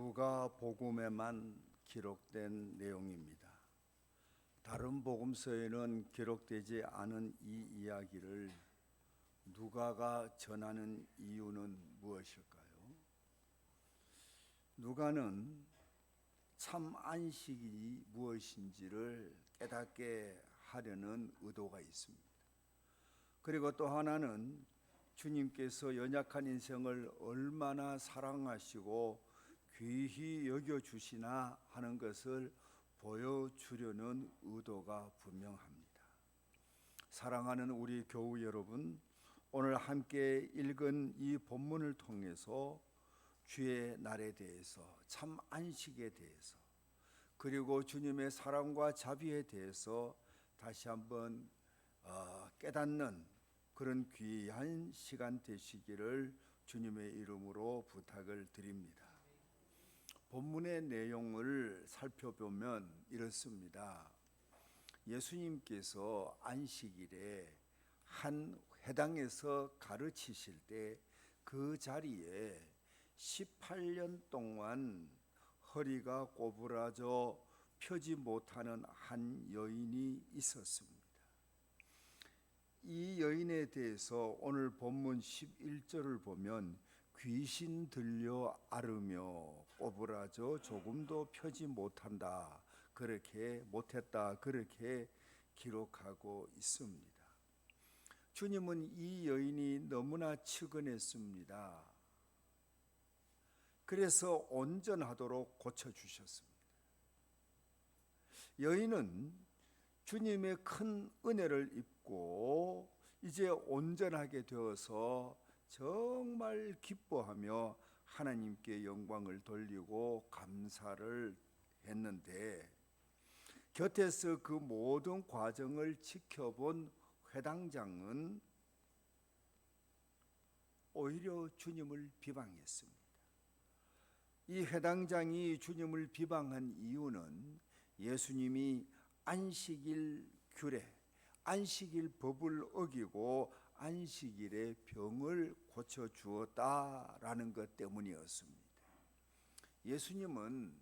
누가복음에만 기록된 내용입니다. 다른 복음서에는 기록되지 않은 이 이야기를 누가가 전하는 이유는 무엇일까요? 누가는 참 안식이 무엇인지를 깨닫게 하려는 의도가 있습니다. 그리고 또 하나는 주님께서 연약한 인생을 얼마나 사랑하시고 귀히 여겨주시나 하는 것을 보여주려는 의도가 분명합니다. 사랑하는 우리 교우 여러분, 오늘 함께 읽은 이 본문을 통해서 주의 날에 대해서, 참 안식에 대해서, 그리고 주님의 사랑과 자비에 대해서 다시 한번 깨닫는 그런 귀한 시간 되시기를 주님의 이름으로 부탁을 드립니다. 본문의 내용을 살펴보면 이렇습니다. 예수님께서 안식일에 한 회당에서 가르치실 때 그 자리에 18년 동안 허리가 꼬부라져 펴지 못하는 한 여인이 있었습니다. 이 여인에 대해서 오늘 본문 11절을 보면 귀신 들려 앓으며 꼬부라져 조금도 펴지 못한다, 그렇게 기록하고 있습니다. 주님은 이 여인이 너무나 측은했습니다. 그래서 온전하도록 고쳐주셨습니다. 여인은 주님의 큰 은혜를 입고 이제 온전하게 되어서 정말 기뻐하며 하나님께 영광을 돌리고 감사를 했는데, 곁에서 그 모든 과정을 지켜본 회당장은 오히려 주님을 비방했습니다. 이 회당장이 주님을 비방한 이유는 예수님이 안식일 규례, 안식일 법을 어기고 안식일에 병을 고쳐주었다라는 것 때문이었습니다. 예수님은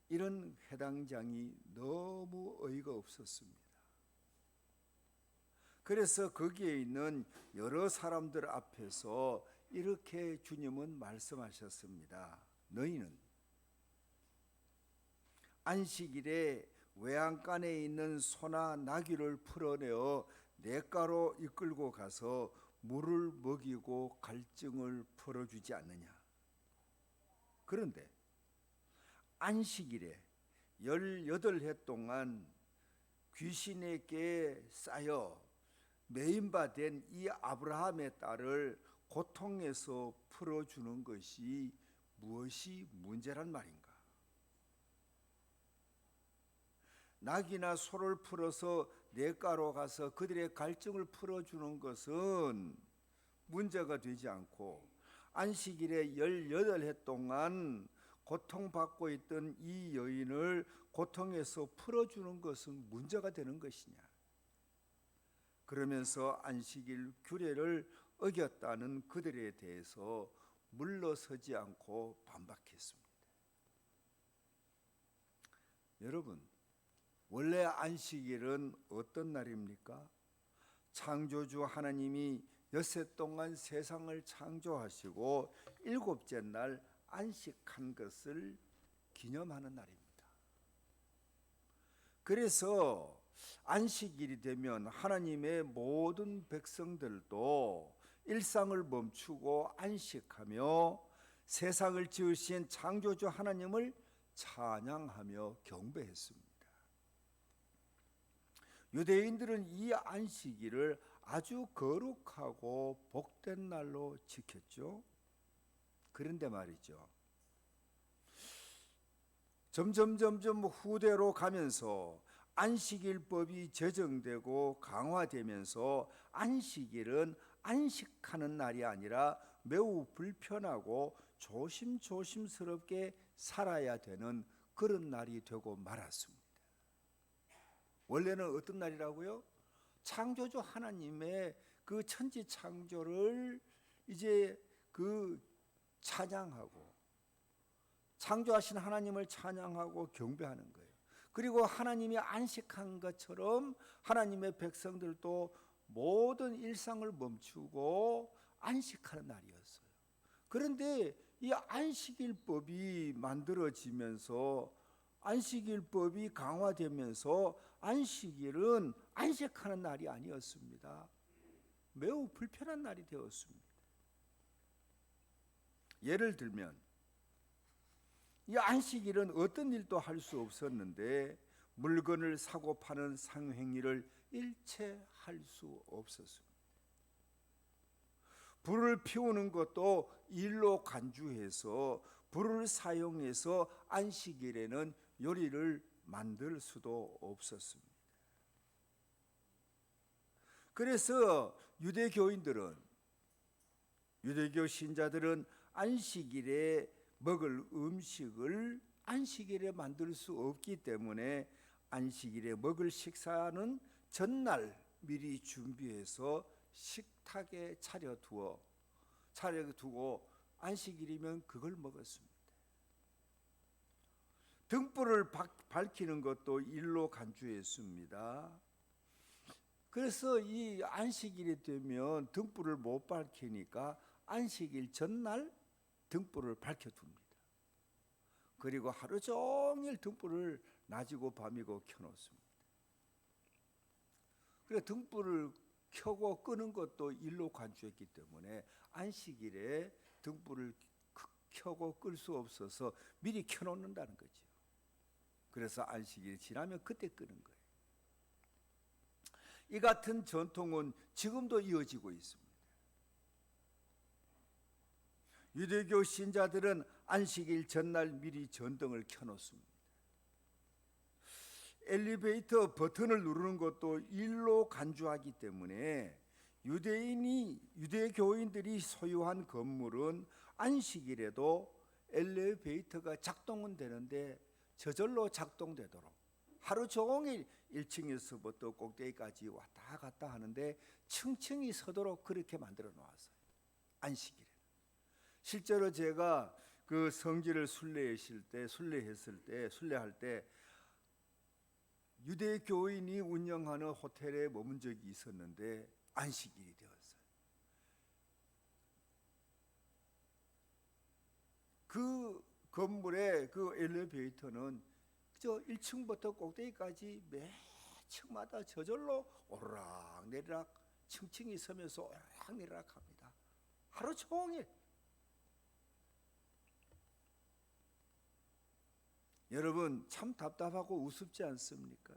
이런 회당장이 너무 어이가 없었습니다. 그래서 거기에 있는 여러 사람들 앞에서 이렇게 주님은 말씀하셨습니다. 너희는 안식일에 외양간에 있는 소나 나귀를 풀어내어 냇가로 이끌고 가서 물을 먹이고 갈증을 풀어주지 않느냐. 그런데 안식일에 18해 동안 귀신에게 쌓여 매인바 된 이 아브라함의 딸을 고통에서 풀어주는 것이 무엇이 문제란 말인가? 낙이나 소를 풀어서 냇가로 가서 그들의 갈증을 풀어주는 것은 문제가 되지 않고, 안식일에 18해 동안 고통받고 있던 이 여인을 고통에서 풀어주는 것은 문제가 되는 것이냐? 그러면서 안식일 규례를 어겼다는 그들에 대해서 물러서지 않고 반박했습니다. 여러분, 원래 안식일은 어떤 날입니까? 창조주 하나님이 엿새 동안 세상을 창조하시고 7째 날 안식한 것을 기념하는 날입니다. 그래서 안식일이 되면 하나님의 모든 백성들도 일상을 멈추고 안식하며 세상을 지으신 창조주 하나님을 찬양하며 경배했습니다. 유대인들은 이 안식일을 아주 거룩하고 복된 날로 지켰죠. 그런데 말이죠, 점점 후대로 가면서 안식일법이 제정되고 강화되면서 안식일은 안식하는 날이 아니라 매우 불편하고 조심스럽게 살아야 되는 그런 날이 되고 말았습니다. 원래는 어떤 날이라고요? 창조주 하나님의 그 천지 창조를 이제 그 찬양하고 창조하신 하나님을 찬양하고 경배하는 거예요. 그리고 하나님이 안식한 것처럼 하나님의 백성들도 모든 일상을 멈추고 안식하는 날이었어요. 그런데 이 안식일법이 만들어지면서 안식일법이 강화되면서 안식일은 안식하는 날이 아니었습니다. 매우 불편한 날이 되었습니다. 예를 들면 이 안식일은 어떤 일도 할 수 없었는데 물건을 사고 파는 상행위를 일체 할 수 없었습니다. 불을 피우는 것도 일로 간주해서 불을 사용해서 안식일에는 요리를 만들 수도 없었습니다. 그래서 유대교 신자들은 안식일에 먹을 음식을 안식일에 만들 수 없기 때문에 안식일에 먹을 식사는 전날 미리 준비해서 식탁에 차려두고 안식일이면 그걸 먹었습니다. 등불을 밝히는 것도 일로 간주했습니다. 그래서 이 안식일이 되면 등불을 못 밝히니까 안식일 전날 등불을 밝혀둡니다. 그리고 하루 종일 등불을 낮이고 밤이고 켜놓습니다. 그래서 등불을 켜고 끄는 것도 일로 간주했기 때문에 안식일에 등불을 켜고 끌 수 없어서 미리 켜놓는다는 거죠. 그래서 안식일이 지나면 그때 끄는 거예요. 이 같은 전통은 지금도 이어지고 있습니다. 유대교 신자들은 안식일 전날 미리 전등을 켜놓습니다. 엘리베이터 버튼을 누르는 것도 일로 간주하기 때문에 유대교인들이 소유한 건물은 안식일에도 엘리베이터가 작동은 되는데 저절로 작동되도록 하루 종일 1층에서부터 꼭대기까지 왔다 갔다 하는데 층층이 서도록 그렇게 만들어 놓았어요. 안식일에. 실제로 제가 그 성지를 순례할 때 유대교인이 운영하는 호텔에 머문 적이 있었는데 안식일이 되었어요. 그 건물의 그 엘리베이터는 저 1층부터 꼭대기까지 매 층마다 저절로 오르락 내리락 층층이 서면서 오르락 내리락 합니다. 하루 종일. 여러분 참 답답하고 우습지 않습니까?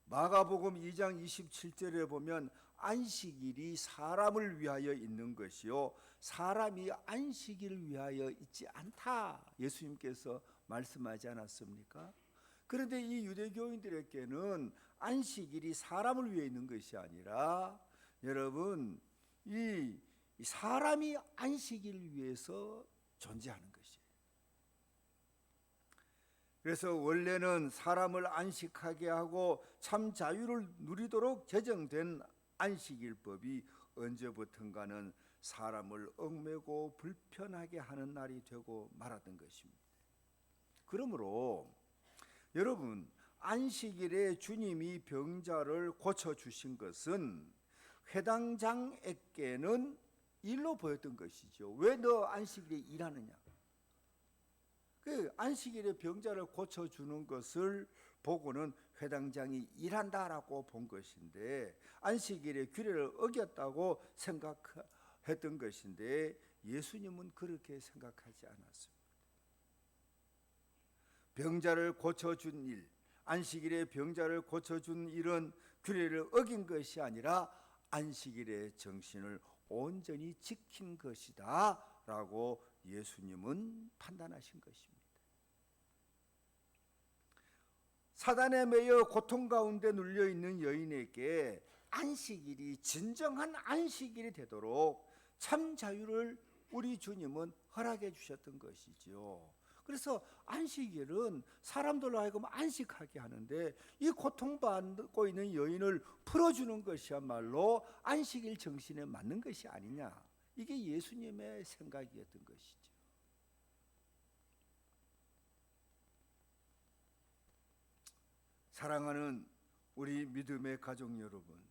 마가복음 2장 27절에 보면 안식일이 사람을 위하여 있는 것이요 사람이 안식일을 위하여 있지 않다 예수님께서 말씀하지 않았습니까? 그런데 이 유대교인들에게는 안식일이 사람을 위해 있는 것이 아니라 여러분 이 사람이 안식일을 위해서 존재하는 것이에요. 그래서 원래는 사람을 안식하게 하고 참 자유를 누리도록 제정된 안식일법이 언제부턴가는 사람을 얽매고 불편하게 하는 날이 되고 말았던 것입니다. 그러므로 여러분 안식일에 주님이 병자를 고쳐주신 것은 회당장에게는 일로 보였던 것이죠. 왜 너 안식일에 일하느냐? 그 안식일에 병자를 고쳐주는 것을 보고는 회당장이 일한다라고 본 것인데 안식일의 규례를 어겼다고 생각했던 것인데 예수님은 그렇게 생각하지 않았습니다. 병자를 고쳐준 일, 안식일에 병자를 고쳐준 일은 규례를 어긴 것이 아니라 안식일의 정신을 온전히 지킨 것이다 라고 예수님은 판단하신 것입니다. 사단에 매여 고통 가운데 눌려있는 여인에게 안식일이 진정한 안식일이 되도록 참 자유를 우리 주님은 허락해 주셨던 것이죠. 그래서 안식일은 사람들로 하여금 안식하게 하는데 이 고통받고 있는 여인을 풀어주는 것이야말로 안식일 정신에 맞는 것이 아니냐. 이게 예수님의 생각이었던 것이죠. 사랑하는 우리 믿음의 가족 여러분,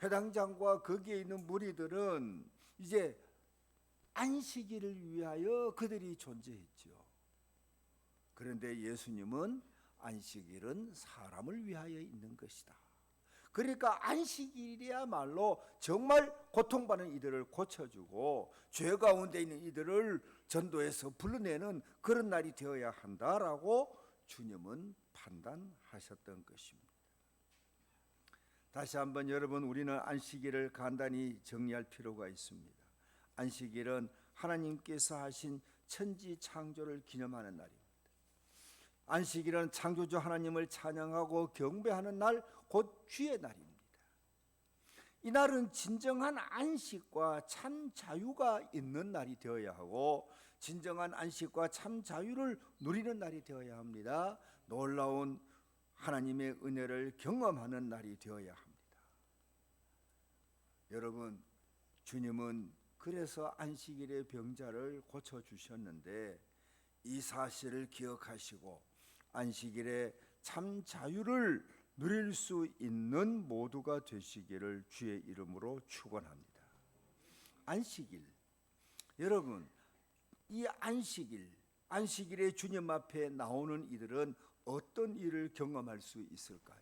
회당장과 거기에 있는 무리들은 이제 안식일을 위하여 그들이 존재했죠. 그런데 예수님은 안식일은 사람을 위하여 있는 것이다. 그러니까 안식일이야말로 정말 고통받는 이들을 고쳐주고 죄 가운데 있는 이들을 전도해서 불러내는 그런 날이 되어야 한다라고 주님은 판단하셨던 것입니다. 다시 한번 여러분, 우리는 안식일을 간단히 정리할 필요가 있습니다. 안식일은 하나님께서 하신 천지 창조를 기념하는 날입니다. 안식일은 창조주 하나님을 찬양하고 경배하는 날, 곧 주의 날입니다. 이 날은 진정한 안식과 참 자유가 있는 날이 되어야 하고, 진정한 안식과 참 자유를 누리는 날이 되어야 합니다. 놀라운 하나님의 은혜를 경험하는 날이 되어야 합니다. 여러분, 주님은 그래서 안식일의 병자를 고쳐주셨는데, 이 사실을 기억하시고 안식일에 참 자유를 누릴 수 있는 모두가 되시기를 주의 이름으로 축원합니다. 안식일, 여러분, 이 안식일에 주님 앞에 나오는 이들은 어떤 일을 경험할 수 있을까요?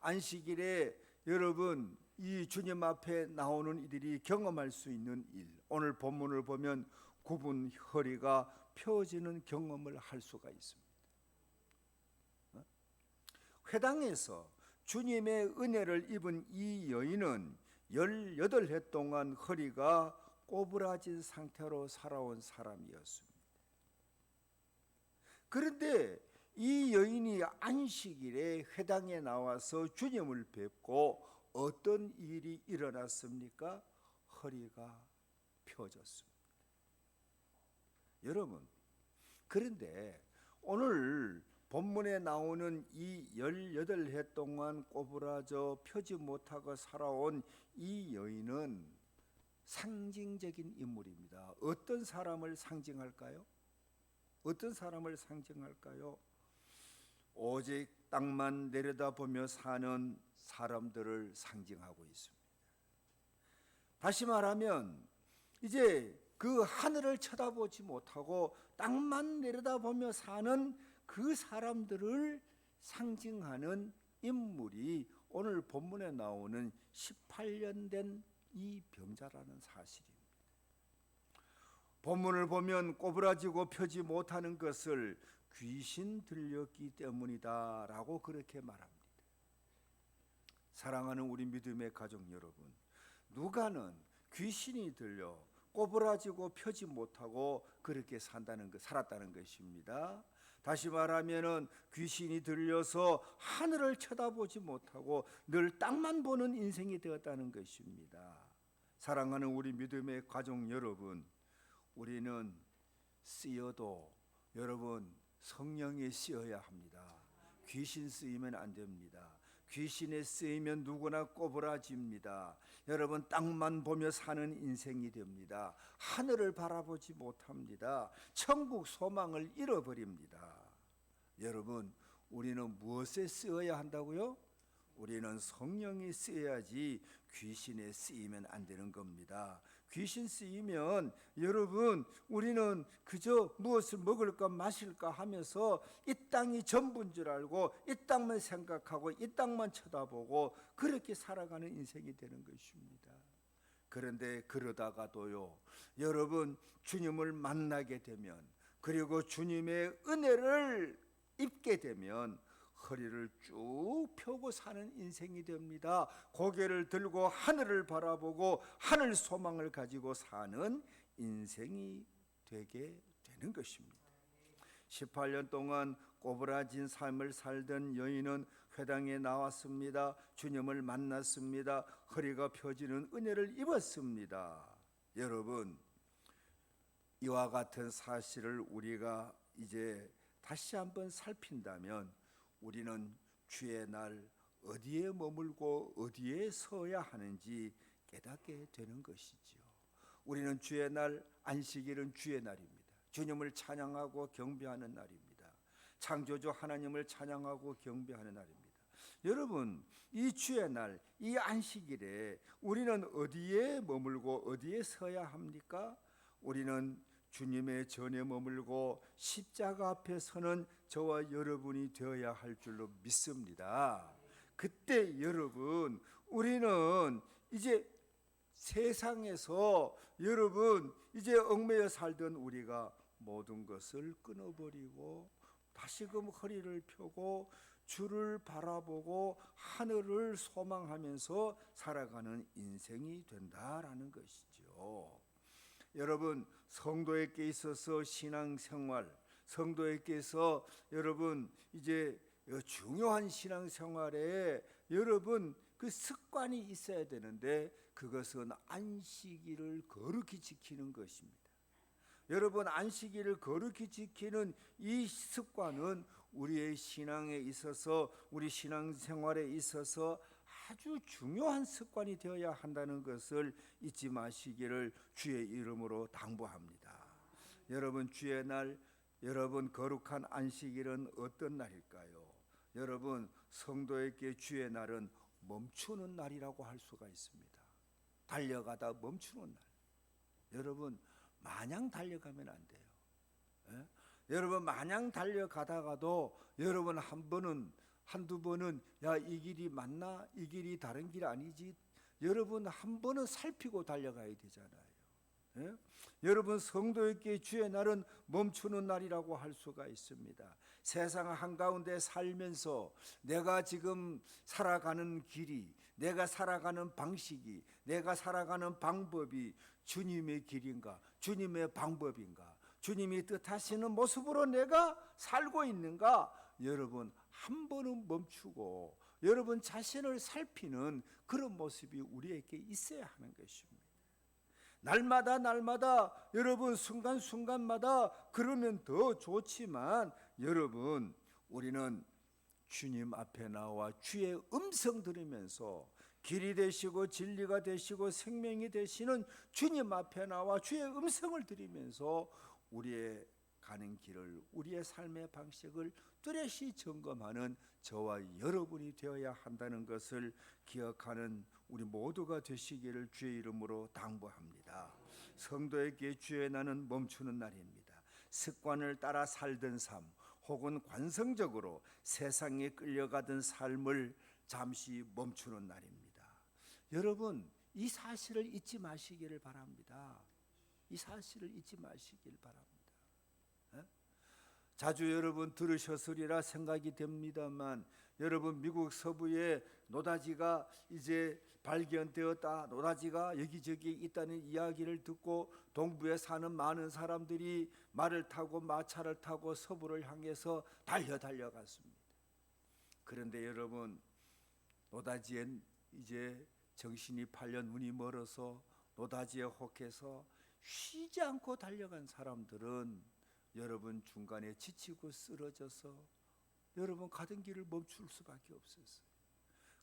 안식일에 여러분, 이 주님 앞에 나오는 이들이 경험할 수 있는 일, 오늘 본문을 보면 굽은 허리가 펴지는 경험을 할 수가 있습니다. 회당에서 주님의 은혜를 입은 이 여인은 18해 동안 허리가 꼬부라진 상태로 살아온 사람이었습니다. 그런데 이 여인이 안식일에 회당에 나와서 주님을 뵙고 어떤 일이 일어났습니까? 허리가 펴졌습니다. 여러분, 그런데 오늘 본문에 나오는 이 18해 동안 꼬부라져 펴지 못하고 살아온 이 여인은 상징적인 인물입니다. 어떤 사람을 상징할까요? 어떤 사람을 상징할까요? 오직 땅만 내려다보며 사는 사람들을 상징하고 있습니다. 다시 말하면 이제 그 하늘을 쳐다보지 못하고 땅만 내려다보며 사는 그 사람들을 상징하는 인물이 오늘 본문에 나오는 18년 된 이 병자라는 사실입니다. 본문을 보면 꼬부라지고 펴지 못하는 것을 귀신 들렸기 때문이다 라고 그렇게 말합니다. 사랑하는 우리 믿음의 가족 여러분, 누가는 귀신이 들려 꼬부라지고 펴지 못하고 그렇게 살았다는 것입니다. 다시 말하면은 귀신이 들려서 하늘을 쳐다보지 못하고 늘 땅만 보는 인생이 되었다는 것입니다. 사랑하는 우리 믿음의 가족 여러분, 우리는 쓰여도 여러분 성령에 쓰여야 합니다. 귀신 쓰이면 안 됩니다. 귀신에 쓰이면 누구나 꼬부라집니다. 여러분, 땅만 보며 사는 인생이 됩니다. 하늘을 바라보지 못합니다. 천국 소망을 잃어버립니다. 여러분, 우리는 무엇에 쓰여야 한다고요? 우리는 성령이 쓰여야지 귀신에 쓰이면 안 되는 겁니다. 귀신 쓰이면 여러분, 우리는 그저 무엇을 먹을까 마실까 하면서 이 땅이 전부인 줄 알고 이 땅만 생각하고 이 땅만 쳐다보고 그렇게 살아가는 인생이 되는 것입니다. 그런데 그러다가도요, 여러분, 주님을 만나게 되면, 그리고 주님의 은혜를 입게 되면 허리를 쭉 펴고 사는 인생이 됩니다. 고개를 들고 하늘을 바라보고 하늘 소망을 가지고 사는 인생이 되게 되는 것입니다. 18년 동안 꼬부라진 삶을 살던 여인은 회당에 나왔습니다. 주님을 만났습니다. 허리가 펴지는 은혜를 입었습니다. 여러분, 이와 같은 사실을 우리가 이제 다시 한번 살핀다면 우리는 주의 날 어디에 머물고 어디에 서야 하는지 깨닫게 되는 것이지요. 우리는 주의 날, 안식일은 주의 날입니다. 주님을 찬양하고 경배하는 날입니다. 창조주 하나님을 찬양하고 경배하는 날입니다. 여러분, 이 주의 날, 이 안식일에 우리는 어디에 머물고 어디에 서야 합니까? 우리는 주님의 전에 머물고 십자가 앞에 서는 저와 여러분이 되어야 할 줄로 믿습니다. 그때 여러분, 우리는 이제 세상에서 여러분 이제 얽매여 살던 우리가 모든 것을 끊어버리고 다시금 허리를 펴고 주를 바라보고 하늘을 소망하면서 살아가는 인생이 된다라는 것이죠. 여러분, 성도에게 있어서 신앙생활, 성도에게서 여러분 이제 중요한 신앙생활에 여러분 그 습관이 있어야 되는데 그것은 안식일을 거룩히 지키는 것입니다. 여러분, 안식일을 거룩히 지키는 이 습관은 우리의 신앙에 있어서 우리 신앙생활에 있어서 아주 중요한 습관이 되어야 한다는 것을 잊지 마시기를 주의 이름으로 당부합니다. 여러분, 주의 날, 여러분 거룩한 안식일은 어떤 날일까요? 여러분, 성도에게 주의 날은 멈추는 날이라고 할 수가 있습니다. 달려가다 멈추는 날. 여러분, 마냥 달려가면 안 돼요. 예? 여러분, 마냥 달려가다가도 여러분 한두 번은 야, 이 길이 맞나? 이 길이 다른 길 아니지? 여러분 한 번은 살피고 달려가야 되잖아요. 예? 여러분, 성도에게 주의 날은 멈추는 날이라고 할 수가 있습니다. 세상 한가운데 살면서 내가 지금 살아가는 길이, 내가 살아가는 방식이, 내가 살아가는 방법이 주님의 길인가, 주님의 방법인가, 주님이 뜻하시는 모습으로 내가 살고 있는가, 여러분 한 번은 멈추고 여러분 자신을 살피는 그런 모습이 우리에게 있어야 하는 것입니다. 날마다 여러분 순간순간마다 그러면 더 좋지만 여러분, 우리는 주님 앞에 나와 주의 음성 들으면서 길이 되시고 진리가 되시고 생명이 되시는 주님 앞에 나와 주의 음성을 들으면서 우리의 가는 길을, 우리의 삶의 방식을 뚜렷이 점검하는 저와 여러분이 되어야 한다는 것을 기억하는 우리 모두가 되시기를 주의 이름으로 당부합니다. 성도에게 주의 날은 멈추는 날입니다. 습관을 따라 살던 삶 혹은 관성적으로 세상에 끌려가던 삶을 잠시 멈추는 날입니다. 여러분, 이 사실을 잊지 마시기를 바랍니다. 이 사실을 잊지 마시기를 바랍니다. 자주 여러분 들으셨으리라 생각이 됩니다만 여러분, 미국 서부에 노다지가 이제 발견되었다, 노다지가 여기저기 있다는 이야기를 듣고 동부에 사는 많은 사람들이 말을 타고 마차를 타고 서부를 향해서 달려갔습니다. 그런데 여러분, 노다지엔 이제 정신이 팔려 눈이 멀어서 노다지에 혹해서 쉬지 않고 달려간 사람들은 여러분 중간에 지치고 쓰러져서 여러분 가던 길을 멈출 수밖에 없었어요.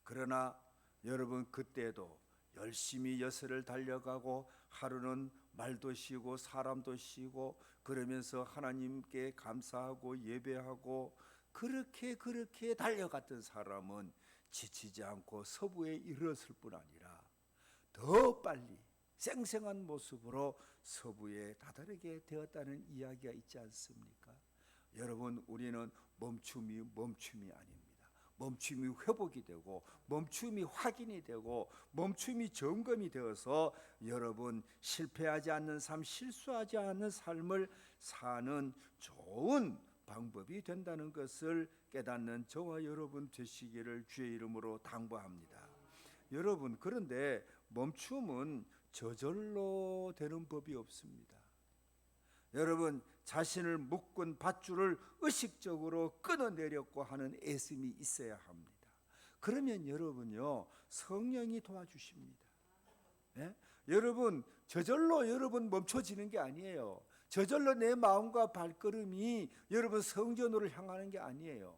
그러나 여러분, 그때도 열심히 여세를 달려가고 하루는 말도 쉬고 사람도 쉬고 그러면서 하나님께 감사하고 예배하고 그렇게 달려갔던 사람은 지치지 않고 서부에 이르렀을 뿐 아니라 더 빨리 생생한 모습으로 서부에 다다르게 되었다는 이야기가 있지 않습니까? 여러분, 우리는 멈춤이 아닙니다. 멈춤이 회복이 되고 멈춤이 확인이 되고 멈춤이 점검이 되어서 여러분 실패하지 않는 삶, 실수하지 않는 삶을 사는 좋은 방법이 된다는 것을 깨닫는 저와 여러분 되시기를 주의 이름으로 당부합니다. 여러분, 그런데 멈춤은 저절로 되는 법이 없습니다. 여러분, 자신을 묶은 밧줄을 의식적으로 끊어내려고 하는 애씀이 있어야 합니다. 그러면 여러분요, 성령이 도와주십니다. 예? 여러분, 저절로 여러분 멈춰지는 게 아니에요. 저절로 내 마음과 발걸음이 여러분 성전으로 향하는 게 아니에요.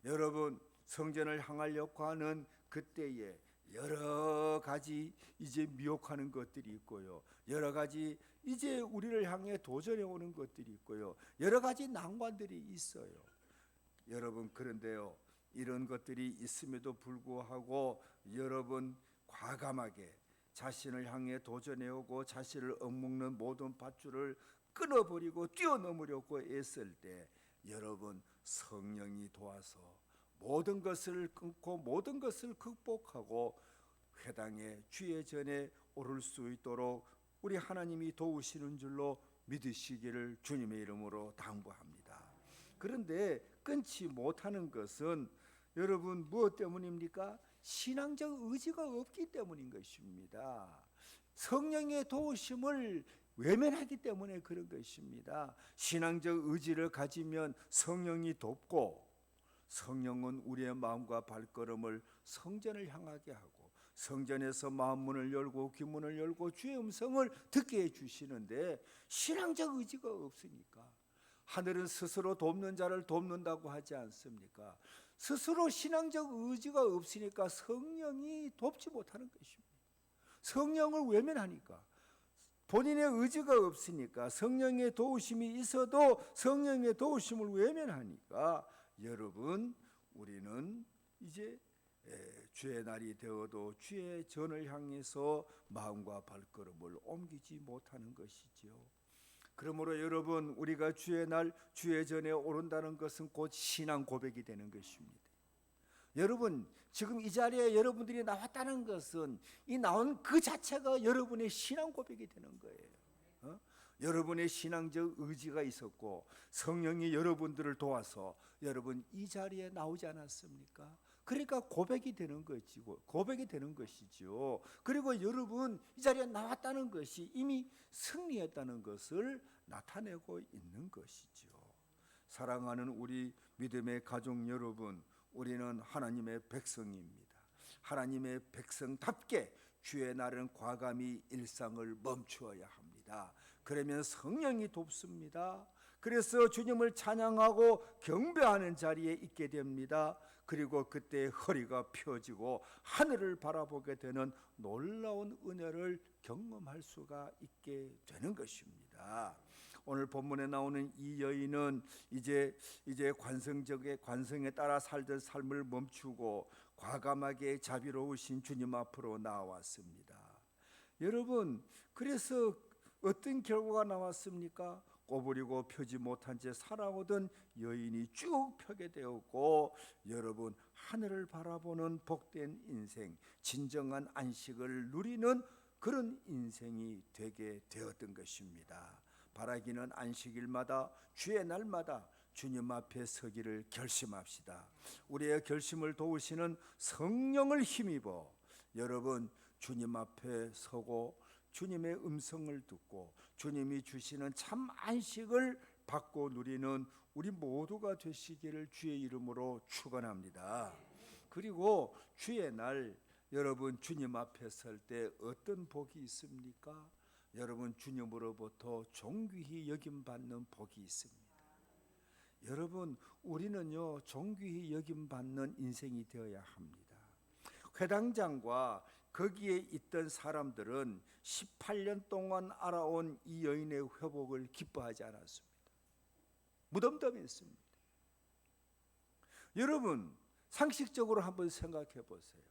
여러분, 성전을 향하려고 하는 그때에 여러 가지 이제 미혹하는 것들이 있고요, 여러 가지 이제 우리를 향해 도전해 오는 것들이 있고요, 여러 가지 난관들이 있어요. 여러분, 그런데요, 이런 것들이 있음에도 불구하고 여러분 과감하게 자신을 향해 도전해오고 자신을 억먹는 모든 밧줄을 끊어버리고 뛰어넘으려고 애쓸 때 여러분 성령이 도와서 모든 것을 끊고 모든 것을 극복하고 회당의 주의 전에 오를 수 있도록 우리 하나님이 도우시는 줄로 믿으시기를 주님의 이름으로 당부합니다. 그런데 끊지 못하는 것은 여러분 무엇 때문입니까? 신앙적 의지가 없기 때문인 것입니다. 성령의 도우심을 외면하기 때문에 그런 것입니다. 신앙적 의지를 가지면 성령이 돕고, 성령은 우리의 마음과 발걸음을 성전을 향하게 하고 성전에서 마음문을 열고 귀문을 열고 주의 음성을 듣게 해주시는데, 신앙적 의지가 없으니까 하늘은 스스로 돕는 자를 돕는다고 하지 않습니까? 스스로 신앙적 의지가 없으니까 성령이 돕지 못하는 것입니다. 성령을 외면하니까, 본인의 의지가 없으니까, 성령의 도우심이 있어도 성령의 도우심을 외면하니까 여러분, 우리는 이제 주의 날이 되어도 주의 전을 향해서 마음과 발걸음을 옮기지 못하는 것이지요. 그러므로 여러분, 우리가 주의 날 주의 전에 오른다는 것은 곧 신앙 고백이 되는 것입니다. 여러분, 지금 이 자리에 여러분들이 나왔다는 것은 이 나온 그 자체가 여러분의 신앙 고백이 되는 거예요. 여러분의 신앙적 의지가 있었고 성령이 여러분들을 도와서 여러분 이 자리에 나오지 않았습니까? 그러니까 고백이 되는 것이죠. 그리고 여러분 이 자리에 나왔다는 것이 이미 승리했다는 것을 나타내고 있는 것이죠. 사랑하는 우리 믿음의 가족 여러분, 우리는 하나님의 백성입니다. 하나님의 백성답게 주의 날은 과감히 일상을 멈추어야 합니다. 그러면 성령이 돕습니다. 그래서 주님을 찬양하고 경배하는 자리에 있게 됩니다. 그리고 그때 허리가 펴지고 하늘을 바라보게 되는 놀라운 은혜를 경험할 수가 있게 되는 것입니다. 오늘 본문에 나오는 이 여인은 이제 관성에 따라 살던 삶을 멈추고 과감하게 자비로우신 주님 앞으로 나왔습니다. 여러분, 그래서 어떤 결과가 나왔습니까? 꼬부리고 펴지 못한 채 살아오던 여인이 쭉 펴게 되었고, 여러분 하늘을 바라보는 복된 인생, 진정한 안식을 누리는 그런 인생이 되게 되었던 것입니다. 바라기는 안식일마다 주의 날마다 주님 앞에 서기를 결심합시다. 우리의 결심을 도우시는 성령을 힘입어 여러분 주님 앞에 서고 주님의 음성을 듣고 주님이 주시는 참 안식을 받고 누리는 우리 모두가 되시기를 주의 이름으로 축원합니다. 그리고 주의 날 여러분 주님 앞에 설 때 어떤 복이 있습니까? 여러분 주님으로부터 존귀히 여김받는 복이 있습니다. 여러분 우리는요 존귀히 여김받는 인생이 되어야 합니다. 회당장과 거기에 있던 사람들은 18년 동안 알아온 이 여인의 회복을 기뻐하지 않았습니다. 무덤덤했습니다. 여러분 상식적으로 한번 생각해 보세요.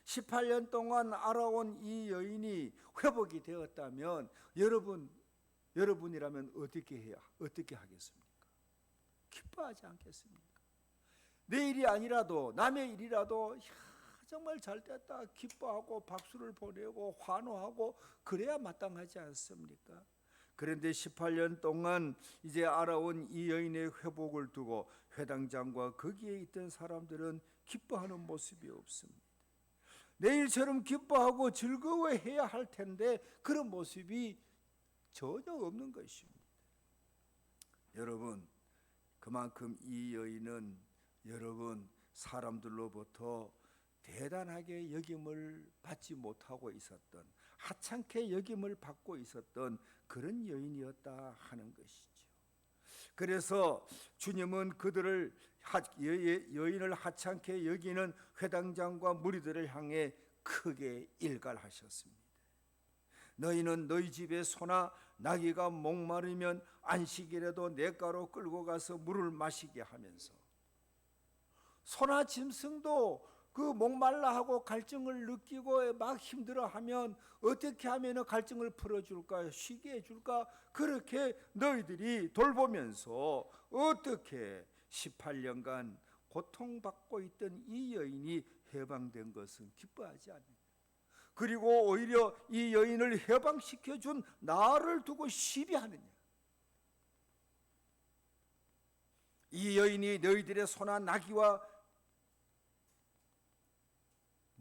18년 동안 알아온 이 여인이 회복이 되었다면 여러분이라면 어떻게 하겠습니까? 기뻐하지 않겠습니까? 내 일이 아니라도 남의 일이라도 정말 잘됐다 기뻐하고 박수를 보내고 환호하고 그래야 마땅하지 않습니까? 그런데 18년 동안 이제 알아온 이 여인의 회복을 두고 회당장과 거기에 있던 사람들은 기뻐하는 모습이 없습니다. 내일처럼 기뻐하고 즐거워해야 할 텐데 그런 모습이 전혀 없는 것입니다. 여러분 그만큼 이 여인은 여러분 사람들로부터 대단하게 여김을 받지 못하고 있었던, 하찮게 여김을 받고 있었던 그런 여인이었다 하는 것이죠. 그래서 주님은 그들을 여인을 하찮게 여기는 회당장과 무리들을 향해 크게 일갈하셨습니다. 너희는 너희 집에 소나 나귀가 목마르면 안식일에도 냇가로 끌고 가서 물을 마시게 하면서 소나 짐승도 그 목말라 하고 갈증을 느끼고 막 힘들어하면 어떻게 하면 갈증을 풀어줄까, 쉬게 해줄까, 그렇게 너희들이 돌보면서 어떻게 18년간 고통받고 있던 이 여인이 해방된 것은 기뻐하지 않는다. 그리고 오히려 이 여인을 해방시켜준 나를 두고 시비하느냐. 이 여인이 너희들의 소나 나귀와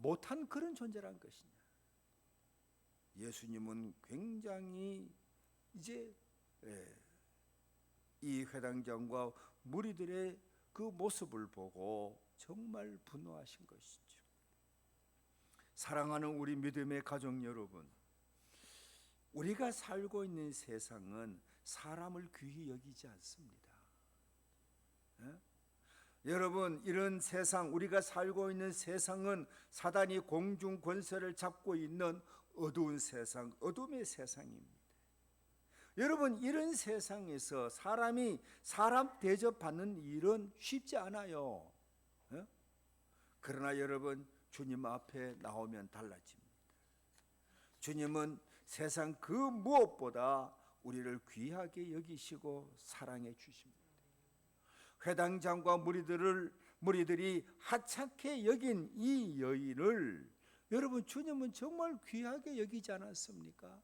못한 그런 존재란 것이냐. 예수님은 굉장히 이제 이 회당장과 무리들의 그 모습을 보고 정말 분노하신 것이죠. 사랑하는 우리 믿음의 가족 여러분, 우리가 살고 있는 세상은 사람을 귀히 여기지 않습니다. 여러분, 이런 세상, 우리가 살고 있는 세상은 사단이 공중 권세를 잡고 있는 어두운 세상, 어둠의 세상입니다. 여러분, 이런 세상에서 사람이 사람 대접받는 일은 쉽지 않아요. 그러나 여러분, 주님 앞에 나오면 달라집니다. 주님은 세상 그 무엇보다 우리를 귀하게 여기시고 사랑해 주십니다. 회당장과 무리들이 하찮게 여긴 이 여인을 여러분, 주님은 정말 귀하게 여기지 않았습니까?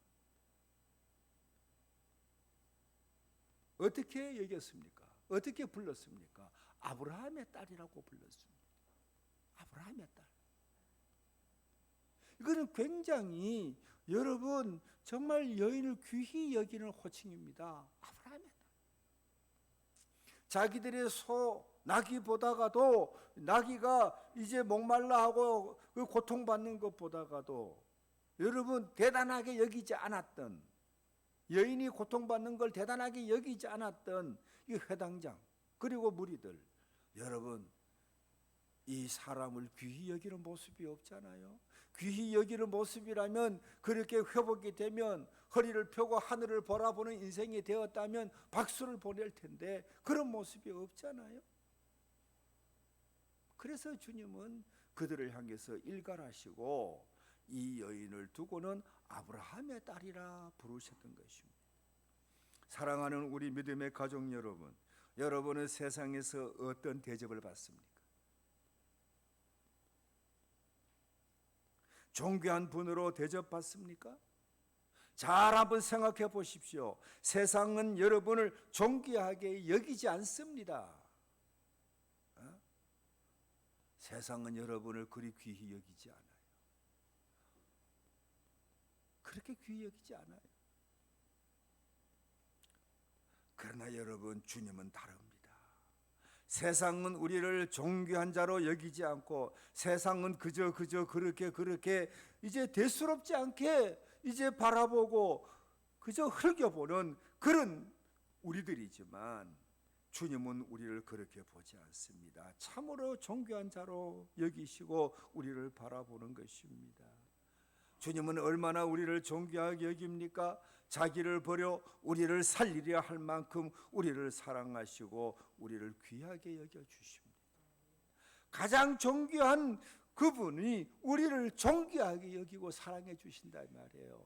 어떻게 여겼습니까? 어떻게 불렀습니까? 아브라함의 딸이라고 불렀습니다. 아브라함의 딸. 이거는 굉장히 여러분 정말 여인을 귀히 여기는 호칭입니다. 아브라함의 딸. 자기들의 소 나귀 보다가도, 나귀가 이제 목말라 하고 그 고통받는 것 보다가도 여러분 대단하게 여기지 않았던, 여인이 고통받는 걸 대단하게 여기지 않았던 이 회당장 그리고 무리들, 여러분 이 사람을 귀히 여기는 모습이 없잖아요. 귀히 여기는 모습이라면 그렇게 회복이 되면 허리를 펴고 하늘을 바라보는 인생이 되었다면 박수를 보낼 텐데 그런 모습이 없잖아요. 그래서 주님은 그들을 향해서 일갈하시고 이 여인을 두고는 아브라함의 딸이라 부르셨던 것입니다. 사랑하는 우리 믿음의 가족 여러분, 여러분은 세상에서 어떤 대접을 받습니까? 존귀한 분으로 대접받습니까? 잘 한번 생각해 보십시오. 세상은 여러분을 존귀하게 여기지 않습니다. 세상은 여러분을 그리 귀히 여기지 않아요. 그렇게 귀히 여기지 않아요. 그러나 여러분, 주님은 다릅니다. 세상은 우리를 존귀한 자로 여기지 않고, 세상은 그저 그렇게 이제 대수롭지 않게 이제 바라보고 그저 흘겨보는 그런 우리들이지만, 주님은 우리를 그렇게 보지 않습니다. 참으로 존귀한 자로 여기시고 우리를 바라보는 것입니다. 주님은 얼마나 우리를 존귀하게 여깁니까? 자기를 버려 우리를 살리려 할 만큼 우리를 사랑하시고 우리를 귀하게 여겨주십니다. 가장 존귀한 그분이 우리를 존귀하게 여기고 사랑해 주신단 말이에요.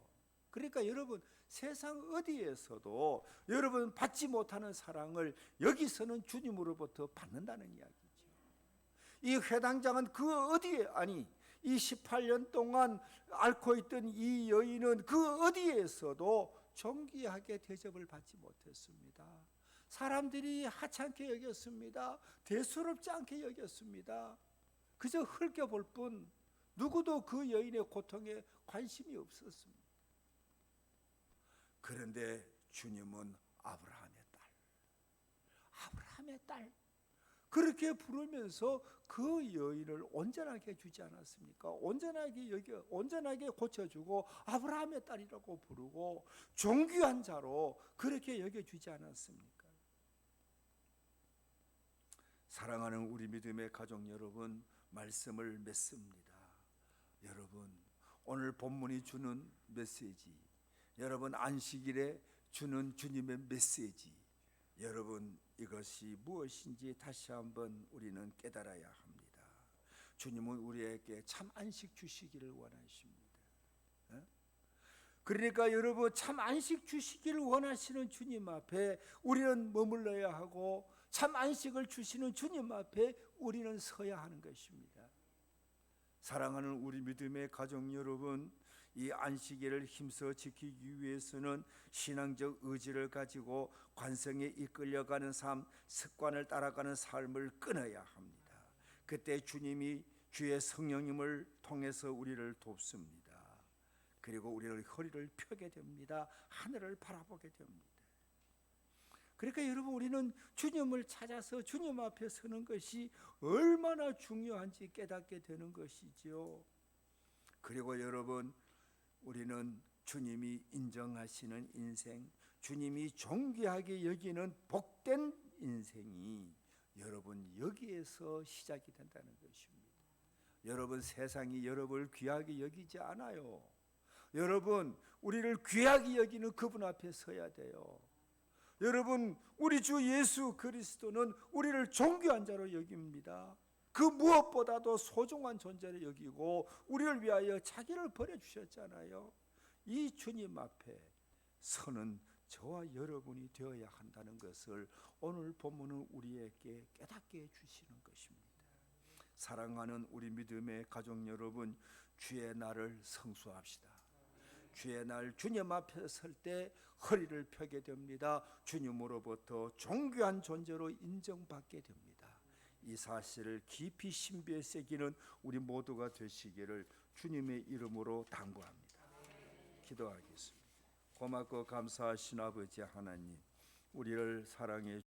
그러니까 여러분, 세상 어디에서도 여러분 받지 못하는 사랑을 여기서는 주님으로부터 받는다는 이야기죠. 이 회당장은 그 어디에, 아니 이 18년 동안 앓고 있던 이 여인은 그 어디에서도 존귀하게 대접을 받지 못했습니다. 사람들이 하찮게 여겼습니다. 대수롭지 않게 여겼습니다. 그저 흘겨볼 뿐 누구도 그 여인의 고통에 관심이 없었습니다. 그런데 주님은 아브라함의 딸 그렇게 부르면서 그 여인을 온전하게 주지 않았습니까? 온전하게 고쳐주고 아브라함의 딸이라고 부르고 존귀한 자로 그렇게 여겨주지 않았습니까? 사랑하는 우리 믿음의 가족 여러분, 말씀을 맺습니다. 여러분, 오늘 본문이 주는 메시지, 여러분 안식일에 주는 주님의 메시지, 여러분 이것이 무엇인지 다시 한번 우리는 깨달아야 합니다. 주님은 우리에게 참 안식 주시기를 원하십니다. 그러니까 여러분, 참 안식 주시기를 원하시는 주님 앞에 우리는 머물러야 하고, 참 안식을 주시는 주님 앞에 우리는 서야 하는 것입니다. 사랑하는 우리 믿음의 가족 여러분, 이 안식일을 힘써 지키기 위해서는 신앙적 의지를 가지고 관성에 이끌려가는 삶, 습관을 따라가는 삶을 끊어야 합니다. 그때 주님이 주의 성령님을 통해서 우리를 돕습니다. 그리고 우리를 허리를 펴게 됩니다. 하늘을 바라보게 됩니다. 그러니까 여러분, 우리는 주님을 찾아서 주님 앞에 서는 것이 얼마나 중요한지 깨닫게 되는 것이지요. 그리고 여러분, 우리는 주님이 인정하시는 인생, 주님이 존귀하게 여기는 복된 인생이 여러분 여기에서 시작이 된다는 것입니다. 여러분, 세상이 여러분을 귀하게 여기지 않아요. 여러분, 우리를 귀하게 여기는 그분 앞에 서야 돼요. 여러분, 우리 주 예수 그리스도는 우리를 존귀한 자로 여깁니다. 그 무엇보다도 소중한 존재로 여기고 우리를 위하여 자기를 버려주셨잖아요. 이 주님 앞에 서는 저와 여러분이 되어야 한다는 것을 오늘 본문은 우리에게 깨닫게 해주시는 것입니다. 사랑하는 우리 믿음의 가족 여러분, 주의 날을 성수합시다. 주의 날 주님 앞에 설 때 허리를 펴게 됩니다. 주님으로부터 존귀한 존재로 인정받게 됩니다. 이 사실을 깊이 신비에 새기는 우리 모두가 되시기를 주님의 이름으로 당부합니다. 기도하겠습니다. 고맙고 감사하신 아버지 하나님, 우리를 사랑해